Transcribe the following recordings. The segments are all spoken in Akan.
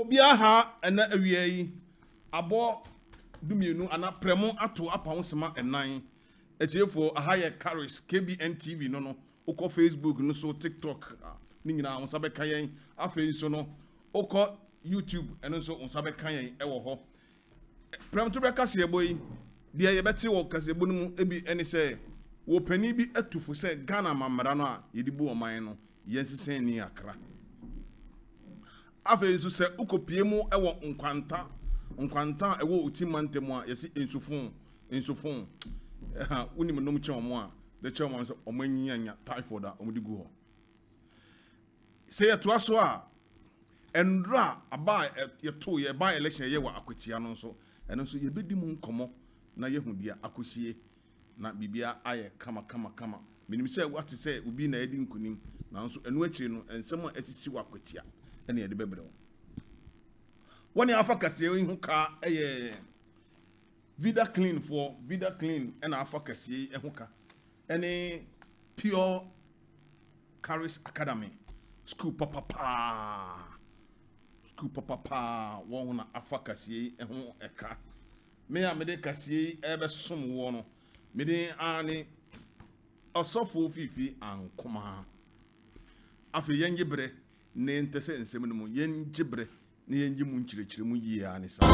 obia ha ena awia yi abo dumienu ana premo ato apawon sema enan etiefo aha ye Kharis KBN TV no uko Facebook no so TikTok ni nyina won sabe kan yen afei so no uko YouTube eno so won sabe kan yen ewo ho prem to be kase boy de ye beti wo kase bo no mu ebi eni se wo pani bi atufo se Ghana mamra no a yedibu oman no yensisen ni akra afei so se ukopie mu ewo nkwanta ewo utimantemu a yesi ensufun unim nom cheomo a de cheomo so omanyanya typhoid a omdigu ho se yeto aso a endra aba yeto ye ba election ye wa akwatia no so eno so ye bedi mu nkomo na yehu dia akosie na bibia aye kama minim se what say ubi na edi nkunim na nso enu akiri no ensem a asisi wa akwatia ene ye de bebre woni afa kase hu ka eye vida clean ena afa kase hu ka ene pure Kharis Academy school papa won na afa kase hu eka me a me de kase ebe som wo no me de ani osofo Fifii Ankoma afa yengibre ne ntese nsem no mu yengibre ne yengi mu nchirechire mu yie ani sa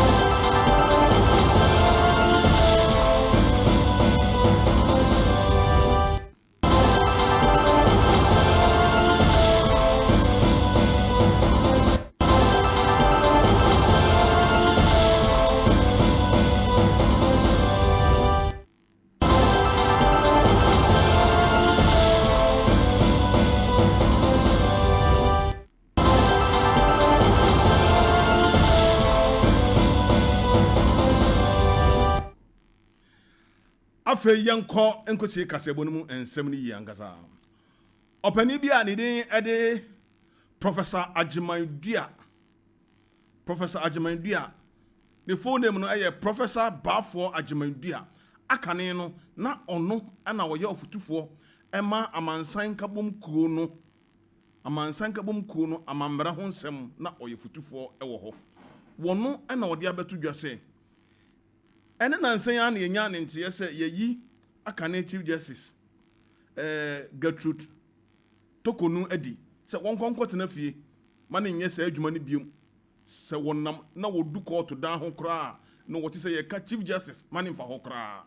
afe yanko enkosi kasebo no mu ensem ni yangasa opani bia ne din ede Professor Agyemangdua the full name no eye Professor Bafo Agyemangdua akane no na ono ana wo ye ofutufo ema amansan kabom kuo no amambra ho nsem na oye futufo ewo ho wono ana ode abeto dwase ene nansen ya na yenya ne ntie se yeyi akane Chief Justice Gertrude Tokonu adi se wonkonkot na fie ma ne nye se adwuma ne biom se wonnam na wodu court da ho kra no wote se ye ka Chief Justice ma ne mfa ho kra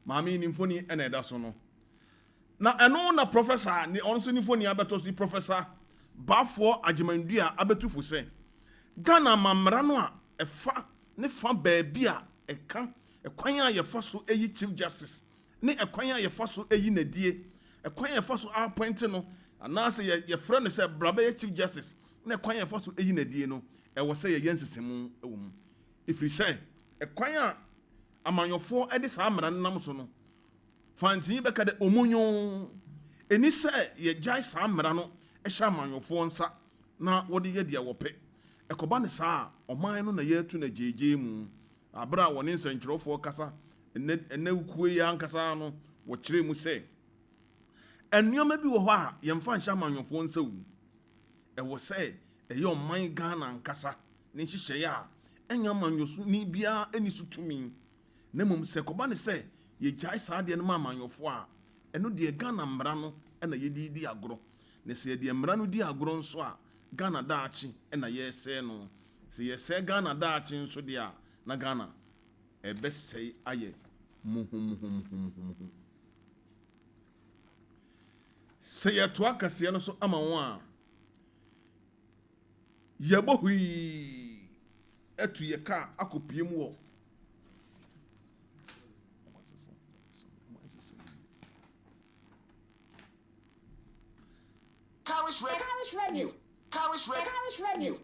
maami ni mfoni ene eda so no na eno na professor ni onso ni mfoni abeto so Professor Bafo Agyemangdua abetufu se Ghana mamra no a efa ne fa baabi a eka ekwan a ye fa so eyi Chief Justice ne ekwan a ye fa so eyi nadie ekwan a ye fa so appoint no anase ye frɛ no sɛ braba ye Chief Justice ne ekwan a ye fa so eyi nadie no ɛwɔ sɛ ye yensesemu ewum ifiri sɛ ekwan a amanyofo ede saa amra nam so no fantin bɛka de omunyo eni sɛ ye jai saa amra no ɛhyɛ amanyofo nsa na wode ye dia wɔpɛ ekoba ne saa oman no na yetu na jeje mu abra woni nsankyerofo kasa ene ukue ya nkasa no wo kire mu se enuoma bi wo ho a yemfa nhya manyofo nsa wu ewo se eye oman Ghana nkasa ne hihye ya enya manyoso ni bia eni sutumi na mum se koba ne se ye jai saa de no manyofo a eno de Ghana mmra no na yedi agoro ne se de mmra no di agoro nso a Ghana daachi na yese no se yese Ghana daachi nso dia na Ghana ebesei aye muhum se yeto akase no so ama won a yebohui etu ye ka akopiem wo Kharis revenue.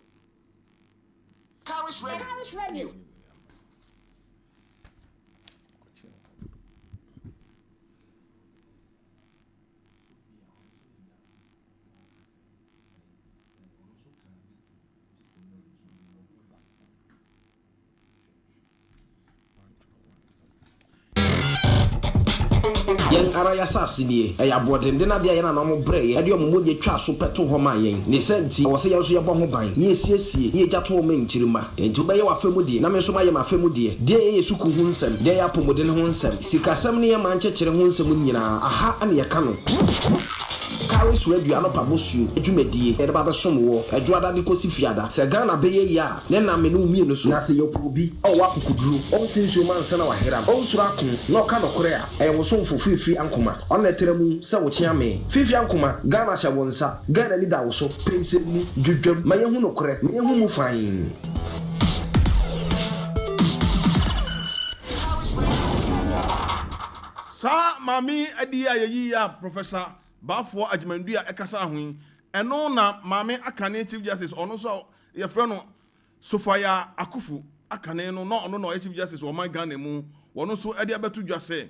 Kharis revenue. Yen araya sasini, a yabroad dinner dia na no bray, and your moja tra super to homa yen. Ni senti, was a yasu yabon bine, near CSC, near Jato main chirima, and to bay our family, Namesuma my family, dear Suku Hunsem, dear Pomodin Hunsem, Sikasam near Manchester Hunsem, aha, and Yakano. Kharis radio no pabosu edwumadi e ba besom wo adwoada de kosi fiada se Ghana beye ya ne na me no mie no so na se yoprobi o wa kokuduru o sinso man se na wa hera o sura kun no ka no kore a e wo so Fifii Ankoma on eteremu se wo chia me Fifii Ankoma Ghana sha wonsa Ghana ni da wo so pense mu dwedwam ma ye hu no kore me ye hu mu fain. Sa mami adia yeyi ya Professor Bafo Ajimandu a ekasa ahoin eno na mame akane Chief Justice ono so ye frɛ no Sofia Akufu akane no na ono no Chief Justice wo man Ghana mu wono so ade abeto dwa se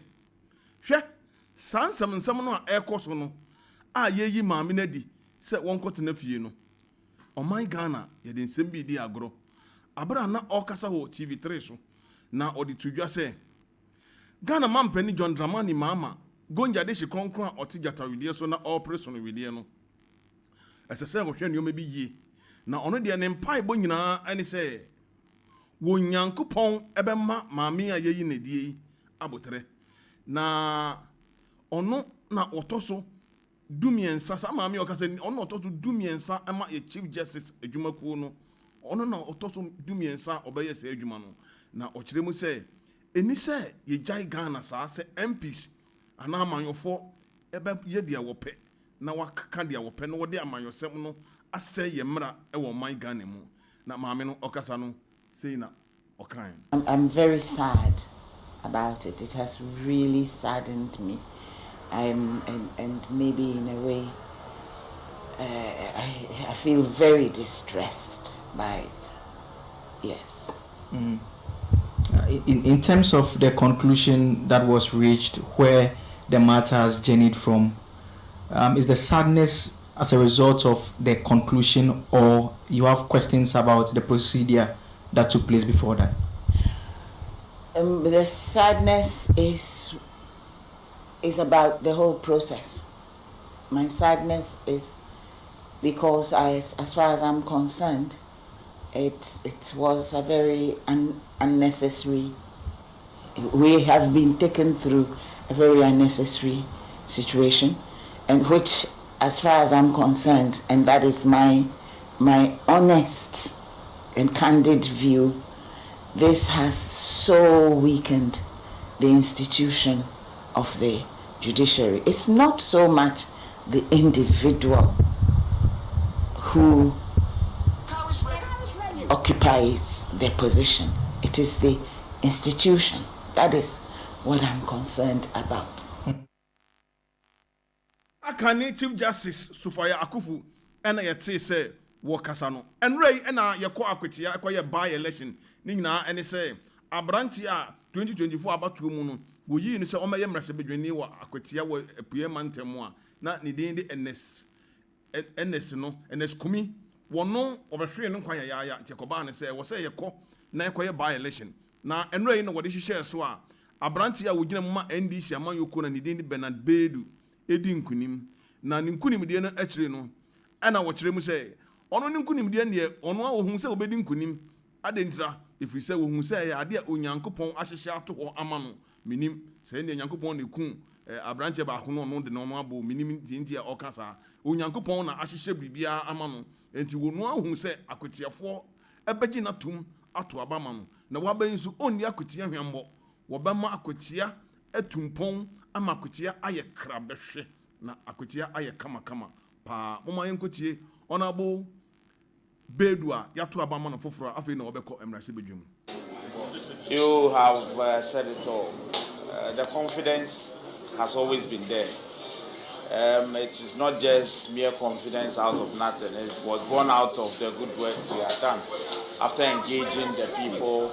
hwɛ sansam nsam no a ekoso no a yeyi mame na di se wonkote na fie no o man Ghana ye de nsem bi di agro abra na okasa ho TV3 so na odi tudwa se Ghana mampani John Dramani mama gonja de shi konkron otijata widie so na operation widie no esese go hwe nneoma bi yie na ono de ne mpai bo nyina ani se wo nyankopon ebema maame a yeyi ne die abotre na ono na otoso dumiensa sa maame o kase ono otoso dumiensa ama ye Chief Justice adwumakuo no ono na otoso dumiensa obeye se adwuma no na okiremu se eni se ye jai Ghana sa se MPs ana amanyofo ebe ye dia wope na wakaka dia wope no wode amanyosem no asɛ ye mra e wo man Ghana mu na maame no okasa no sei na okan. I'm very sad about it. It has really saddened me. And maybe in a way I feel very distressed by it. Yes. In terms of the conclusion that was reached, where the matter has journeyed from, is the sadness as a result of the conclusion, or you have questions about the procedure that took place before that? The sadness is about the whole process. My sadness is because as far as I'm concerned, it was a very unnecessary. We have been taken through a very unnecessary situation, and which, as far as I'm concerned, and that is my honest and candid view, this has so weakened the institution of the judiciary. It's not so much the individual who occupies the position. It is the institution. That is what I'm concerned about. Akane Chief Justice Sofia Akufu ena yete se wo kasa no enrei ena yekọ akwetia ekọ by election ni nyina ene se abranti a 2024 abatuo mu no wo yi ni se o meye mrahye bedwani wo akwetia wo apue mantemu a na ne din de NS no NS kumi wono obehwe no kwan ya tekoba ne se wo se yekọ na ekọ by election na enrei no wo de hihye so a abranti a wo gina mu ma NDC amanyoko na ne din de Bernard Bedu edi nkunim na nkunim de no akire no ana wo kire mu se ono nkunim de ne ono a wo hu se obedi nkunim adentira efiri se wo hu se ya ade a onyankopon ahyehye ato ho ama no minim se ne onyankopon ne ku abranche ba ho no de no abo minim tinti a okasa onyankopon na ahyehye bibia ama no enti wo no ahu se akotiafo ebegi na tum ato abama no na waban su onni akotia hwembo wo bema akotia atumpon ama akotia aye krabehwe na akotia aye kama pa moma yenkotie onabo bedua yato abama no foforo afei na obekọ emrahye bedwum. You have said it all. The confidence has always been there. It is not just mere confidence out of nothing. It was born out of the good work we have done. After engaging the people,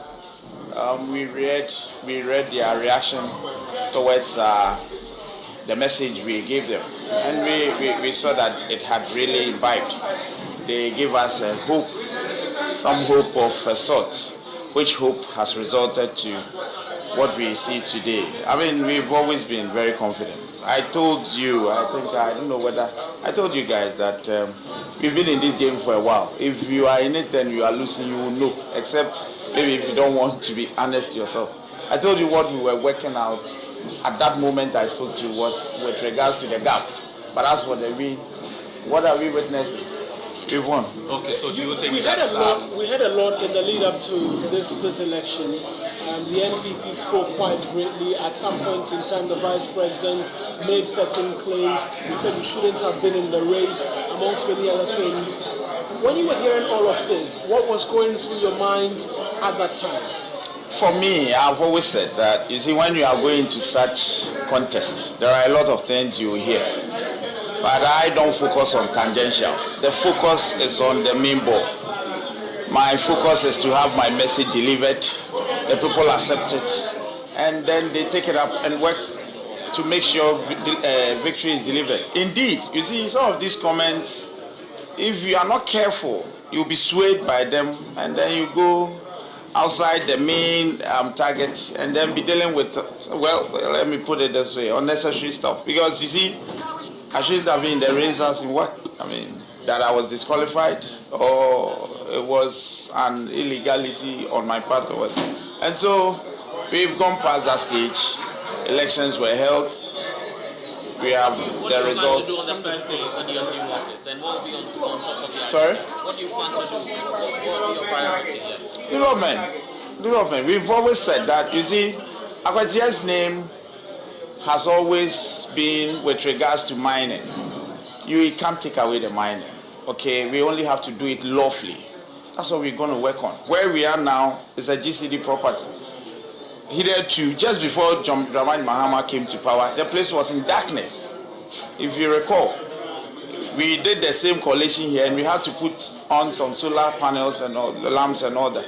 we read their reaction towards the message we gave them, and we saw that it had really imbibed. They gave us a hope, some hope of a sort, which hope has resulted to what we see today. I mean, we've always been very confident. I told you, I don't know whether, I told you guys that we've been in this game for a while. If you are in it and you are losing, you will know, except maybe if you don't want to be honest yourself. I told you what we were working out at that moment I spoke to was with regards to the gap. But as for the win, what are we witnessing? We've won. Okay, so do you think we that's... we had a lot in the lead up to this election. The NPP spoke quite greatly. At some point in time, the Vice President made certain claims. He said we shouldn't have been in the race, amongst many other things. When you were hearing all of this, what was going through your mind at that time? For me, I've always said that, you see, when you are going to such contests, there are a lot of things you hear. But I don't focus on tangentials. The focus is on the main ball. My focus is to have my message delivered, the people accept it, and then they take it up and work to make sure victory is delivered. Indeed, you see, some of these comments, if you are not careful, you'll be swayed by them, and then you go outside the main target and then be dealing with, well, let me put it this way, unnecessary stuff. Because you see, I shouldn't have been in the race as in what? I mean, that I was disqualified or it was an illegality on my part or what. And so we've gone past that stage. Elections were held. We have the results. What do you plan to do on the first day when you assume office? And what will be on top of your... Sorry? What do you plan to do? What will be your priorities? Development. We've always said that, you see, Akwatia's name has always been with regards to mining. You can't take away the mining. Okay, we only have to do it lawfully. That's what we're going to work on. Where we are now is a GCD property. Hitherto, just before John Dramani Mahama came to power, the place was in darkness. If you recall, we did the same coalition here and we had to put on some solar panels and all the lamps and all that.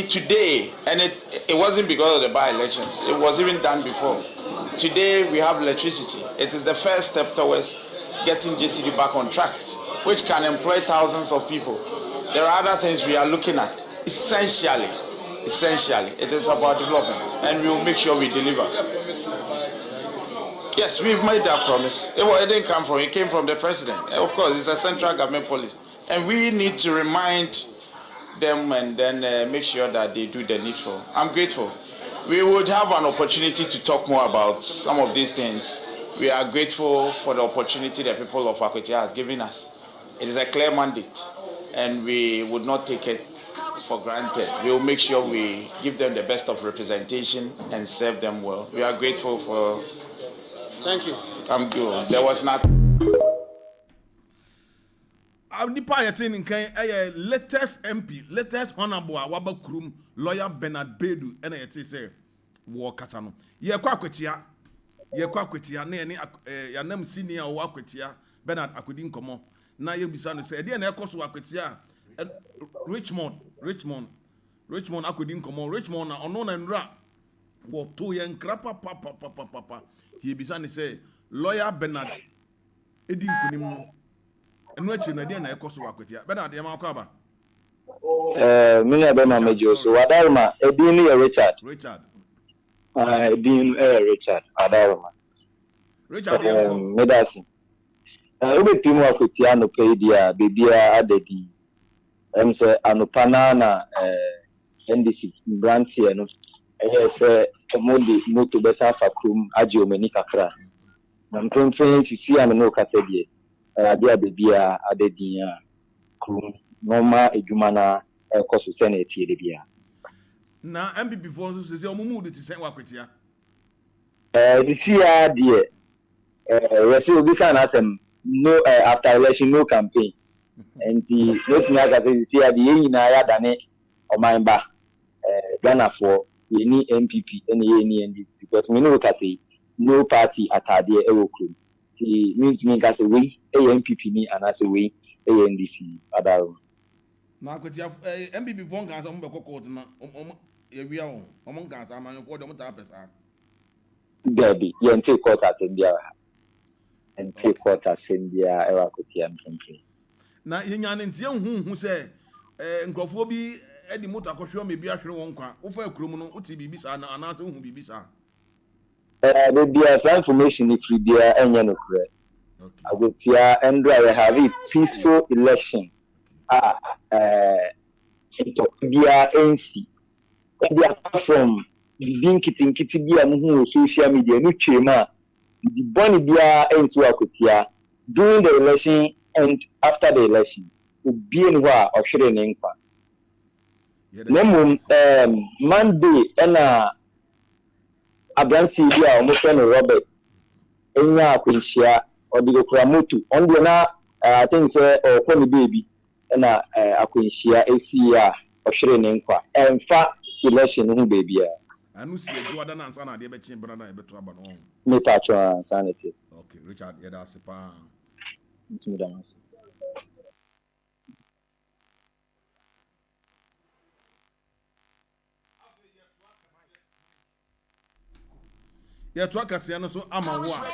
Today, and it wasn't because of the by-elections, it was even done before. Today we have electricity. It is the first step towards getting GCD back on track, which can employ thousands of people. There are other things we are looking at. Essentially, it is about development, and we will make sure we deliver. Yes, we've made that promise. It didn't come from, it came from the president. Of course, it's a central government policy. And we need to remind them and then make sure that they do the needful. I'm grateful. We would have an opportunity to talk more about some of these things. We are grateful for the opportunity the people of Akwatia has given us. It is a clear mandate, and we would not take it for granted. We will make sure we give them the best of representation and serve them well. We are grateful for... Thank you. I'm good. There was not... Nipa yetin nkan latest MP, latest honorable Awaba Kurum, lawyer Bernard Bedu, and yeti say war katano. Ye kwa kwetia na yanam senior wa kwetia Bernard akudi nkomo. Na ye bisa no say e dey na ekoso akwetia Richmond akudi nkomo. Richmond na ono na nra wo to ye nkra papa. Ye bisa no say lawyer Bernard edi nkunim no. And what you know, I cost work with you. But I am Ankoma. Mina Bema Major, so Adarma, Edini Richard. Edin Richard, Adarma. Richard, Medasi. Ube Timo Akutiano Pedia, Bibia Adedi, Emse Anupanana, NDC, Brantiano, Modi, Mutu Besa Fakum, Agio Menikakra. I'm confident to see and no Catedia. Adia bebia adedia krum normal edwumana ekoso senate ye bia na MPP before so say omumu de tisen wakwetia this year die we say obi kan atem no after election no campaign and the not me aga say this year die nyina ya dane omanba Ghana for any MPP any NDC because we know that no party atade e wo krum he means me that we MPP ni and as we NDC Adaro. Na kwetia MPP before kan so mo be kokot na ye wia won omo kan sa man ko de mo ta pesa Gabi ye nte court atendia and take court atendia e wa kwetia mpempe na ye nya ne ntie hu say nkrofo bi Edi moto akɔhwɛ me bia hwere wɔn kwa. Wo fa kurom no, uti bibi sa na anaase hu bibi sa. The bia information if you bia enye no kure. Agotia and I have a peaceful election. Into bia NC. They are from being kitty bia muhu social media no chema. The bonny bia into Akotia during the election and after the election. Being wa or shooting in kwa. Monday and Abranci bia almost Robert. Enya Akwishia or the Kramutu on the I think or Pony Baby and Akwishia ACR or shooting in kwa. And fact election baby. I know see Jordan and Sana de betchin brother e beto aba no. Me touch on sanity. Okay, Richard yeda sepa. Ya to Kasiano so ama wo a.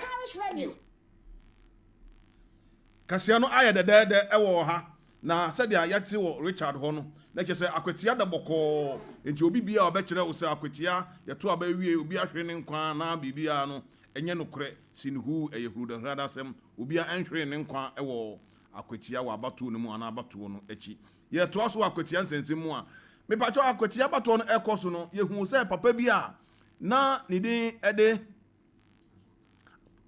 Kasiano aye de ewo ha na said ya yate wo Richard ho no. Na ke se akwatia da boko enti obi bia obekere wo se akwatia ya to aba wie obi ahwe ne nkwa na bibia no enye no kore sinhu eyehuru da hada sem obi anhwe ne nkwa ewo akwatia wa abato no mu ana abato no echi ye to aso akwatia nsensemu a me pa cho akwatia abato no ekoso no yehu se papa bia na ni din ede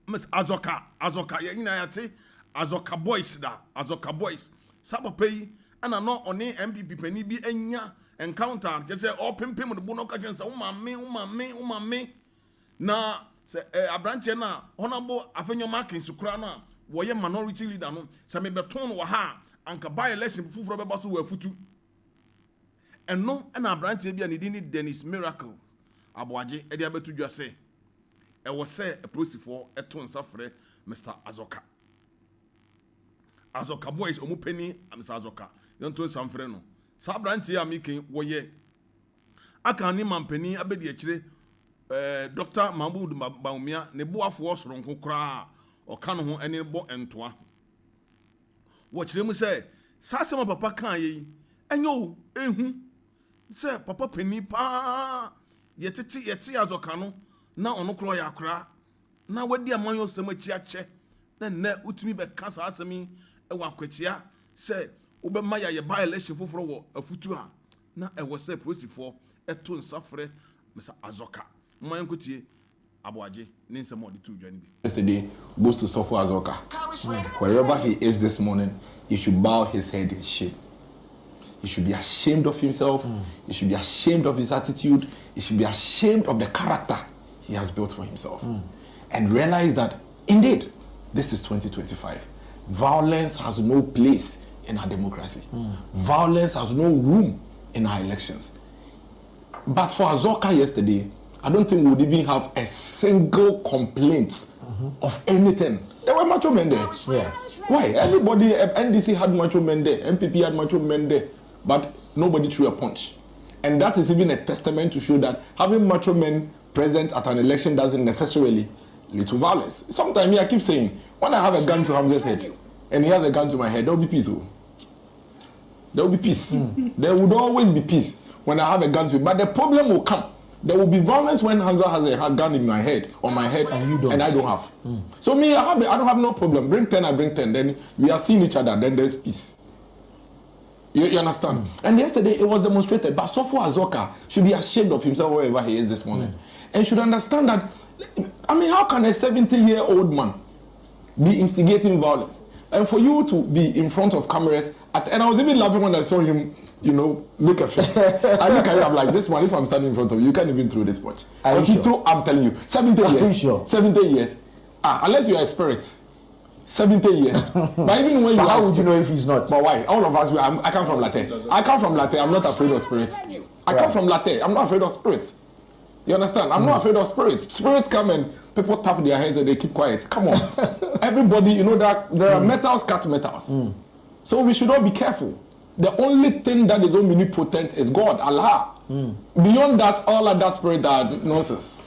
Miss Azoka ye nyina yate Azoka boys da Azoka boys papa yi ana no oni MPP pani bi anya encounter je say o pimpim de bu no ka je say umame na se abranche na honorable afenyo markings kura na wo ye minority leader no se me beton wo ha anka by election fufuro be baso wo afutu eno na abranche bia ne di ni Dennis Miracle aboaje e dia betu dwa say e wo say a prosifo eton safre Mr. Azoka boys omu penny Mr. Azoka yonto samfre no sa branche ya mikin wo ye aka ni mampani abedi akire Dr. Mahmoud Baumia ne boafo soronko kra o ka no ho ene bo entoa wo kire mu se sa sema papa kan yi enyo ehu se papa pani pa yete Azoka no na ono kro ya kra na wadi amanyo sema chi ache na utumi be kasa asemi e wa kwatia se obema ya ye by election foforo wo afutu a na e wo se prosifo eto nsafre Mr. Azoka mman kotie aboaje ne nsemo de tu dwani bi yesterday goes to Sofo Azoka. Wherever he is this morning, he should bow his head in shame. He should be ashamed of himself. He should be ashamed of his attitude. He should be ashamed of the character he has built for himself. And realize that indeed this is 2025. Violence has no place in our democracy. Violence has no room in our elections. But for Azoka yesterday, I don't think we would even have a single complaint of anything. There were macho men there. Why? Everybody, NDC had macho men there, MPP had macho men there, but nobody threw a punch. And that is even a testament to show that having macho men present at an election doesn't necessarily lead to violence. Sometimes I keep saying, when I have a gun to Hamza's head, and he has a gun to my head, there will be peace. There will be peace. There would always be peace when I have a gun to him. But the problem will come. There will be violence when Hamza has a gun in my head, on my head, and you don't, and I don't have. So me, I don't have no problem. Bring 10, I bring 10. Then we are seeing each other. Then there's peace. You understand? And yesterday it was demonstrated. But Sofo Azoka should be ashamed of himself wherever he is this morning, and should understand that. I mean, how can a 70-year-old man be instigating violence? And for you to be in front of cameras, and I was even laughing when I saw him, make a fist. I look at you, I'm like, this one, if I'm standing in front of you, you can't even throw this punch. But he threw, I'm telling you, 70 years. Are you sure? 70 years. Unless you are a spirit. 70 years. But even when you how would you know if he's not? But why? All of us, I come from Latte. I come from Latte, I'm not afraid of spirits. I come from Latte, I'm not afraid of spirits. You understand? I'm not afraid of spirits. Spirits come and people tap their heads and they keep quiet. Come on. Everybody, that there are metals, cut metals. So we should all be careful. The only thing that is omnipotent is God, Allah. Beyond that, all other spirits are nonsense.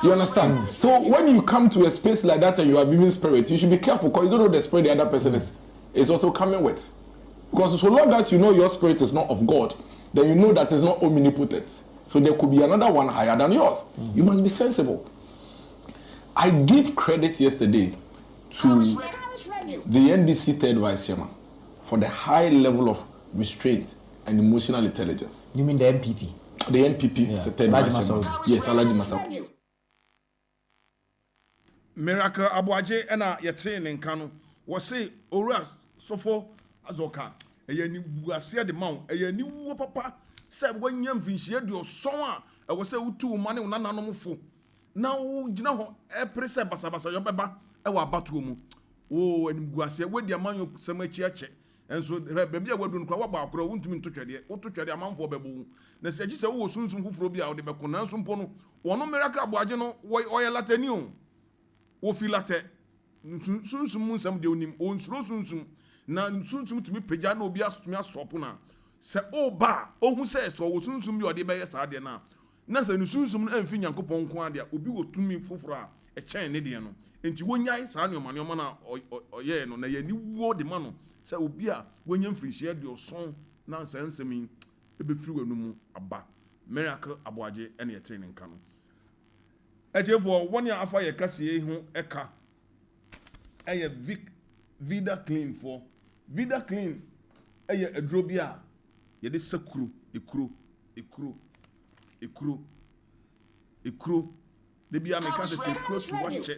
You understand? So when you come to a space like that and you are giving spirit, you should be careful because you don't know the spirit the other person is also coming with. Because so long as you know your spirit is not of God, then you know that it's not omnipotent. So there could be another one higher than yours. You must be sensible. I give credit yesterday to the NDC third vice chairman for the high level of restraint and emotional intelligence. You mean the MPP? The NPP is the third vice chairman. Yes, Alaji Masao. Miracle Abuaje ena yete ne nka no wo se owura sofo azoka eye ni buase de ma eye ni wo papa se wanya mfinhie de oson a wo se utu ma ne nananom fo na wo gina ho e prese basabasa yo beba e wa abatuo mu wo ani buase we de amanyo samachi ache enso bebi a wadu nkwa wa ba akoro wontumi ntotwede wo totwede amanfo bebo na se agi se wo sunsun fufuro bi a wo de beko na enso mpo no wono Miracle Abuaje no wo latani o wo filate sunsum mu nsam de onim onsuro sunsum na sunsum tumi pagya na obi asotumi asopo na se oba ohun se so wo sunsum bi ode be yesa de na se sunsum no amfi Nyankopɔn nko ade obi wotumi foforo a ekyɛn ne de no enti wonyai saa ne omane na oye no na ye ni wo de ma no se obi a wonya mfirihia de oson na nsɛnsɛm ebefiri wanu mu aba Miracle Abuaje ene yete ne nka no ejefo woni afa ye kasie ho eka eye vida clean for vida clean eye adro bia ye de sakuru ekuro de bia me ka se ekuro to watch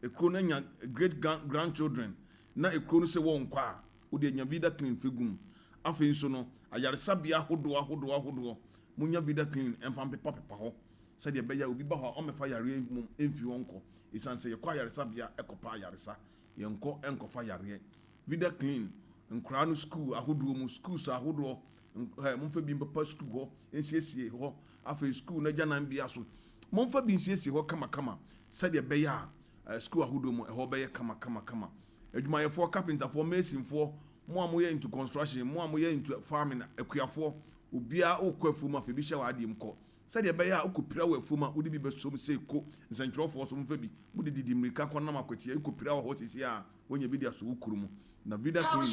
ekuro na nya great grandchildren na ekuro no se wo nkwa wo de nya vida clean fegum afa nso no ayaresa bia hodo munya vida clean enfam pepa ho said the beya obi ba ho o mefa yare mum emfi wonko isan se yekwa yare sabia ekopa yaresa yenko enkofa yare vida clean nkra no school ahodo mu schools ahodo mum fa bi papa school ho ensiesie ho afa school na janan bia so mum fa bi ensiesie ho kama said the beya school ahodo mu ho beye kama adwuma yefo carpenter for mason for mo amoye into construction mo amoye into farming akuafo obia okwafu ma fa bi hye wa adiem ko said the beya okopira wa afuma wodi bi besom se ko nsantrofo so mfa bi wodi didi mrika ko na makwati okopira wa hotisi a wonya bi dia so ukurum na vida clean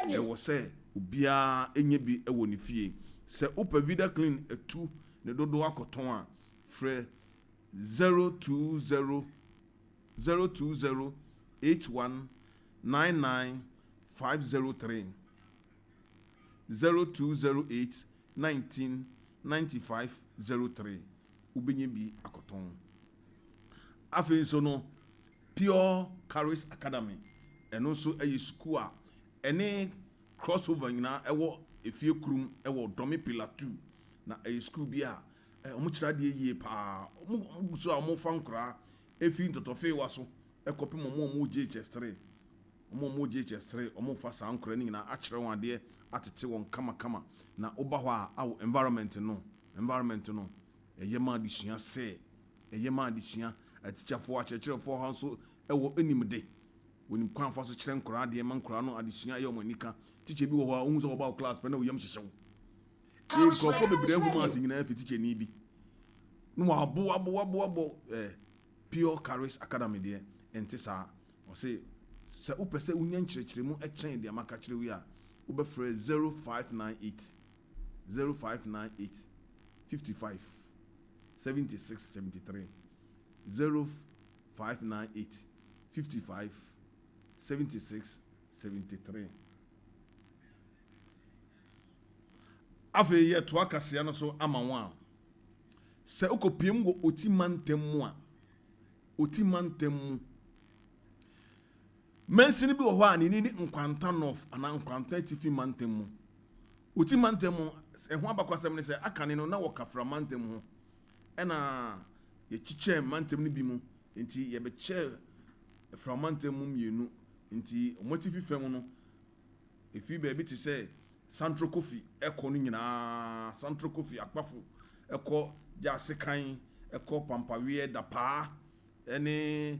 e wo se obia enye bi e wo ne fie se opa vida clean etu ne dodo akoton a frɛ 02081999503 0208199503 ubenye bi akoton afi so no Pure Kharis Academy eno so ayi school a ene crossover nyina ewo efie kurum ewo domi pillar 2 na ayi school bi a omo kira de yie pa omo so omo fankra efi ntotofe waso ekopi mo JHS3 omo JHS3 omo fa sankra ni nyina akire won ade atete won kama na oba ho a awo environment no eyema adisua se eyema adisua atichafo achechefo ha so ewo enimde wonim kwan fa so kire nkora ade man nkora no adisua ye omanika teacher bi wo ho a ohun so oba class pe na oyam hyehyew e ko fo bebre hu ma nyina fi teacher ni bi no abo Pure Kharis Academy de enti sa o se upese unya nkyerɛkyerɛ mu ɛkyɛn de amaka kyerɛ wi a ubefre 0598 55 76 73 0598 55 76 73 afe ye to akasia no so ama wa se ukopiem go otimantem mu a otimantem mu mensini bi wo ho a ni nkwanta north ana nkwanta tifi mantem mu otimantem mu eho abakwasem ne se akane no na wo kafra mantem ho ena ye chiche mantem ne bi mu enti ye be che fra mantem mu mienu enti omotifi fam no efi ba bi ti se Central Kofi eko no nyina Central Kofi akpafo eko jasekan eko pampawie da pa ene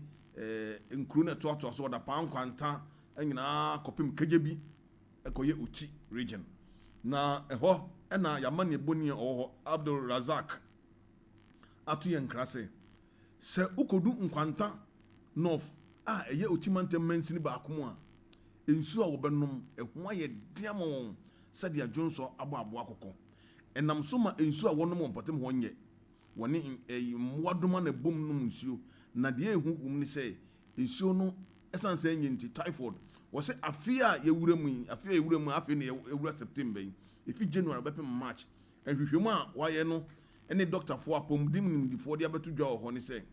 nkuru na to so da pa nkwanta nyina kopim kagye bi ekoye uti region na eho ena yamane boni oho Abdul Razak atu ye nkrase se ukodu nkwanta north a eye otimantem mansini ba akomo a ensu a wobenom eho aye diamo sadia jonso abo akoko ɛnam so ma nsuo a wɔnom wɔ mpɔtam hɔ nyɛ wɔne mmoadoma na bom nom nsuo na deɛ ehu gum ne sɛ nsuo no ɛsan sɛ nyɛ nti typhoid wɔsɛ afe a yɛwura mu yi afe a yɛwura mu afe ne yɛwura September yi efi January bɛpem March ahwehwɛmu a wɔayɛ no ɛne doctorfoɔ apɔmudim nimdifoɔ de abɛto dwa wɔ hɔ ne sɛ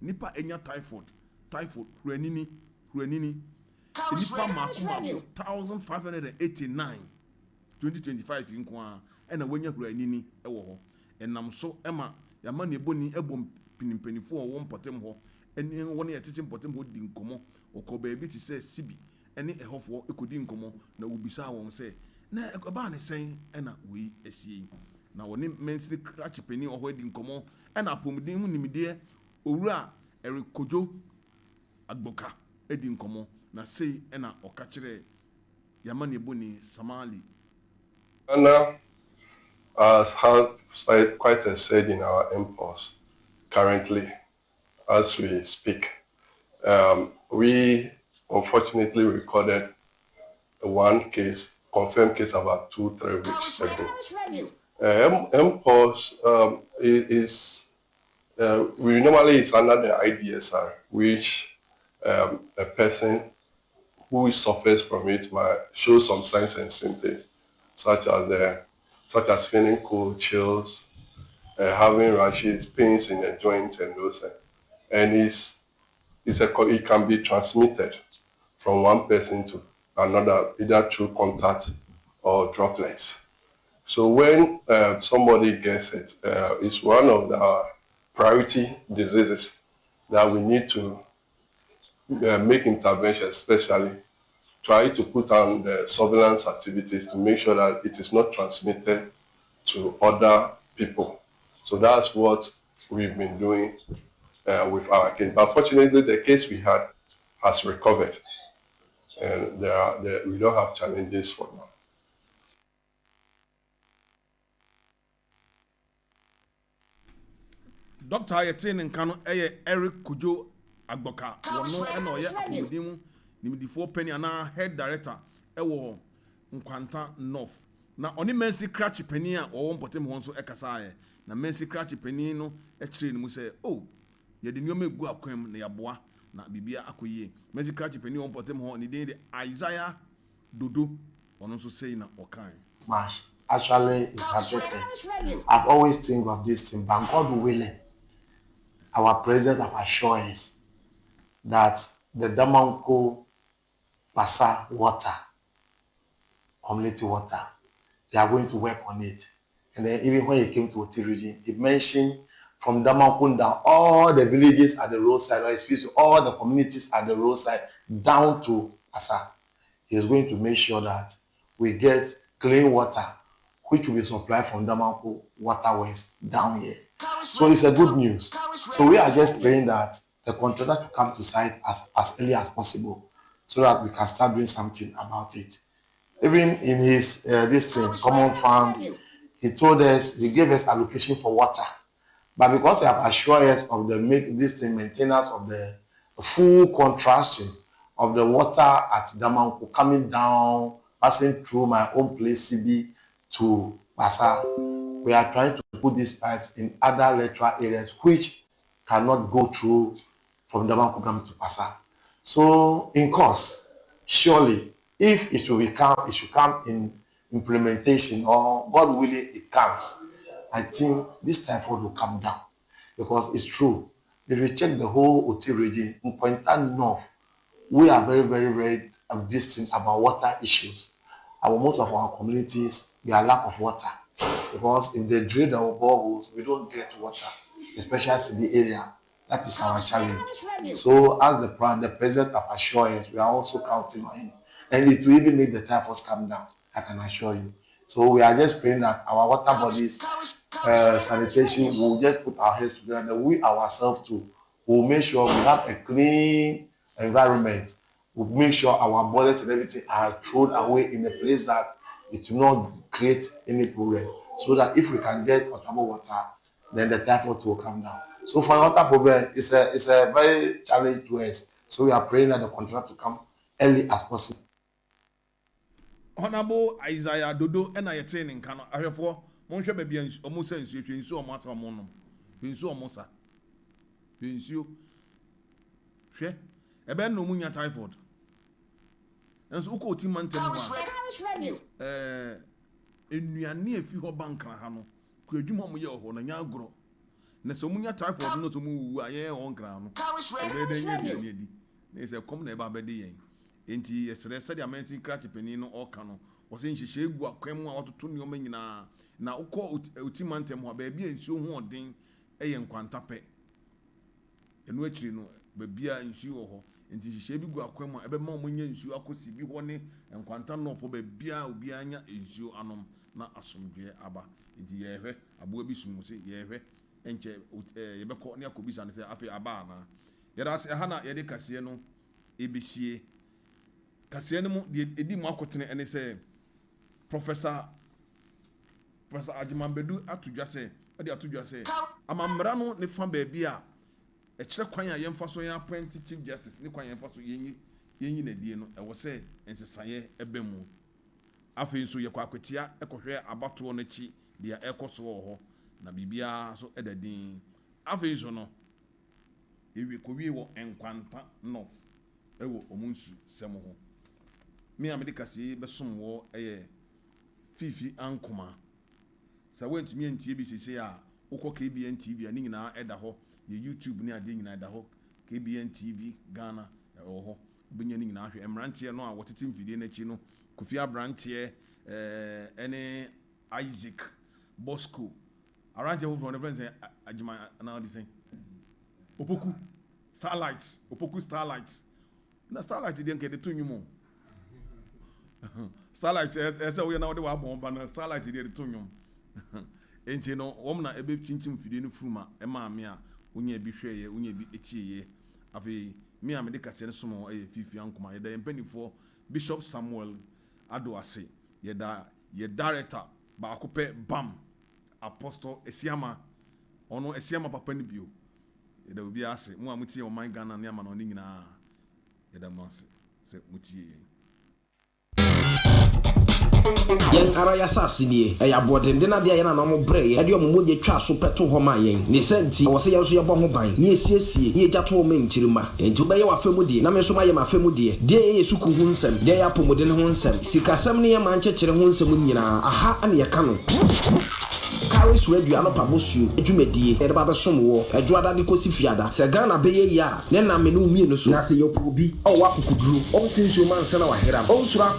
nipa enya typhoid huranini nipa maako 1589 2025 nko a ɛna wɔnya huranini ɛwɔ hɔ ɛnam so ɛma yama ne boni ɛbɔ mpanyinfoɔ wɔ mpɔtem hɔ ɛne wɔn yɛ tete mpɔtem hɔ di nkɔmɔ ɔkɔ baabi te sɛ sibi ɛne ɛhɔfoɔ ɛkɔdi nkɔmɔ na wɔbisa wɔn sɛ na ɛbaa ne sɛn ɛna wei asie na wɔne mɛnsiri krakye panyin ɔhɔ di nkɔmɔ ɛna apɔmuden mu nimdeɛ owura ɛrekɔdwo agboka ɛdi nkɔmɔ na sei ɛna ɔka kyerɛ yama ne boni Samali. Ghana has had quite a say in our impulse currently as we speak. We unfortunately recorded one case, confirmed case about 2-3 weeks ago. Impulse we normally it's under the IDSR, which a person who suffers from it might show some signs and symptoms, such as feeling cold, chills, having rashes, pains in the joints, and those things. And it can be transmitted from one person to another, either through contact or droplets. So when somebody gets it, it's one of the priority diseases that we need to make intervention, especially try to put on the surveillance activities to make sure that it is not transmitted to other people. So that's what we've been doing with our case. But fortunately, the case we had has recovered, and we don't have challenges for now. Dr. Ayatin Nkano Eric Kujo Agboka wono ena oye apodimu nimdifo penny ana head director ewo Nkwanta North na oni mensi cratch penny a wo mpotem ho nso ekasa aye na mensi cratch penny no ekire ni mu se oh ye de nyoma egu akwam na yaboa na bibia akoyie mensi cratch penny wo mpotem ho ni de Isaiah Dodo ono nso say na okan March actually is affected. I've always think of this thing, but God willing, our president have assured us that the Damanko Pasa water, community water, they are going to work on it. And then even when he came to Oti region, he mentioned from Damanko down, all the villages at the roadside, or especially all the communities at the roadside, down to Pasa. He is going to make sure that we get clean water, which will be supplied from Damanko waterways down here. So it's a good news. So we are just praying that the contractor to come to site as early as possible, so that we can start doing something about it. Even in his common fund, he told us, he gave us allocation for water, but because he have assured us of the maintenance of the full contraction of the water at Damanko coming down, passing through my own place CB to Basa, we are trying to put these pipes in other lateral areas which cannot go through from Damanko to Basa. So in course, surely, if it should come in implementation, or God willing it comes, I think this typhoid will come down. Because it's true. If you check the whole Oti region, in Pointan North, we are very, very, very distant about water issues. Most of our communities, we are lack of water. Because if they drill our boreholes, we don't get water, especially in the area. That is our challenge. So as the president of assured us, we are also counting on him. And it will even make the typhoid come down, I can assure you. So we are just praying that our water bodies, sanitation, will just put our heads together. We ourselves too will make sure we have a clean environment. We'll make sure our bodies and everything are thrown away in a place that it will not create any problem. So that if we can get potable water, then the typhoid will come down. So for water problem, it's a very challenge to us. So we are praying that the contract to come early as possible. Honorable Isaiah Dodo and Ayatin Nkano ahwefo Mon hwe bia omo sa nsuo hwe nsuo omo asa omo no. Nsuo omo sa. Nsuo. Hwe ebe no mu nya typhoid. Enso uko ti mantem enuane efi ho bankra ha no. Ku adwuma mo ye ho na nya agro. Na so mu nya typhoid no to mu wu aye ho nkra no. Ebe de nya di. Na se kom na eba bede yen. Enti yesere sɛ de amansi kra chepeni no ɔka no wɔsɛ nhyehyɛ egu akwan mu a wɔtoto nneɔma nyinaa na wokɔ otimantem ho a baabi a nsuo ho ɔden ɛyɛ nkwanta pɛ ɛno akyiri no baabi a nsuo wɔ hɔ enti nhyehyɛ bi gu akwan mu a ɛbɛma wɔn nya nsuo akɔsi bi hɔ ne nkwanta nɔfo baabi a obiara nya nsuo anom na asomdwoe aba enti yɛhwɛ aboa bi sum sɛ yɛhwɛ ɛnkyɛ yɛbɛkɔ ne akɔbisa ne sɛ afei aba ana yɛda ase ɛha na yɛde kaseɛ no ebesie kaseɛ no mu de edi mu akɔtene ɛne sɛ professor Ajimanbedu atudwa sɛ ɛde atudwa sɛ amamra no ne fa baabi a ɛkyerɛ kwan a yɛmfa so yɛn appoint chief justice ne kwan yɛmfa so yɛnyi na die no ɛwɔ sɛ nsesaeɛ ɛbɛ mu afei nso yɛkɔ akwatia ɛkɔhwɛ abatoɔ no akyi deɛ ɛkɔ so wɔ hɔ na biribiara so ɛda din afei nso no ewie kɔwie wɔ nkwanta north ɛwɔ omunsu sɛm ho me a mede kaseɛ bɛsom wɔ ɛyɛ Fifii Ankoma sɛ wantumi antie bi sese a wokɔ KBN TV a ne nyinaa ɛda hɔ yɛ YouTube ne adeɛ nyinaa ɛda hɔ KBN TV Ghana ɛwɔ hɔ wobɛnya ne nyinaa hwɛ mmeranteɛ no a wɔtete mfidie no akyi no Kofi Abranteɛ ɛne Isaac Bosco aranteɛ foforɔ ne frɛ sɛ Agyima anaa de sɛn Opoku Starlight na Starlight deɛ nkɛde to nwom Starlight ɛsɛ woyɛ na wode wabɔn ba na Starlight deɛ de to nwom enti no wɔm na ebe kyinkyim fidie no furuma ɛma me a wonya bi hwɛyɛ wonya bi etieyɛ afei me a mede kaseɛ no som ɛyɛ Fifii Ankoma yɛda mpanifoɔ Bishop Samuel Ado ase yɛda yɛ director baako pɛ bam Apostle Esiama ɔno Esiama papa ne bio yɛda obi ase mo a mutie ɔman Ghana ne ama no ne nyinaa yɛda mo ase sɛ mutie yɛn yen ara ya sase nie e ya bodende na de na mo bre ye de mo mogye twa so peto ho ma yen ne senti wo se ye so ye bo ho ban ne esiesie ne egya to mo nkyirima enti wo be ye wa femu die na me so ma ye ma femu die de ye suku hu nsem de ya pomode ne ho nsem sikasem ne ye ma nkyekere ho nsem nyina aha ane ye ka no Kharis radio alopa bosu edwumadie e de ba besom wo edwoada de kosi fiada se Ghana be ye ya ne na me no mie no so na se ye obi o wa kokuduro o sinso man se na wa hera o sura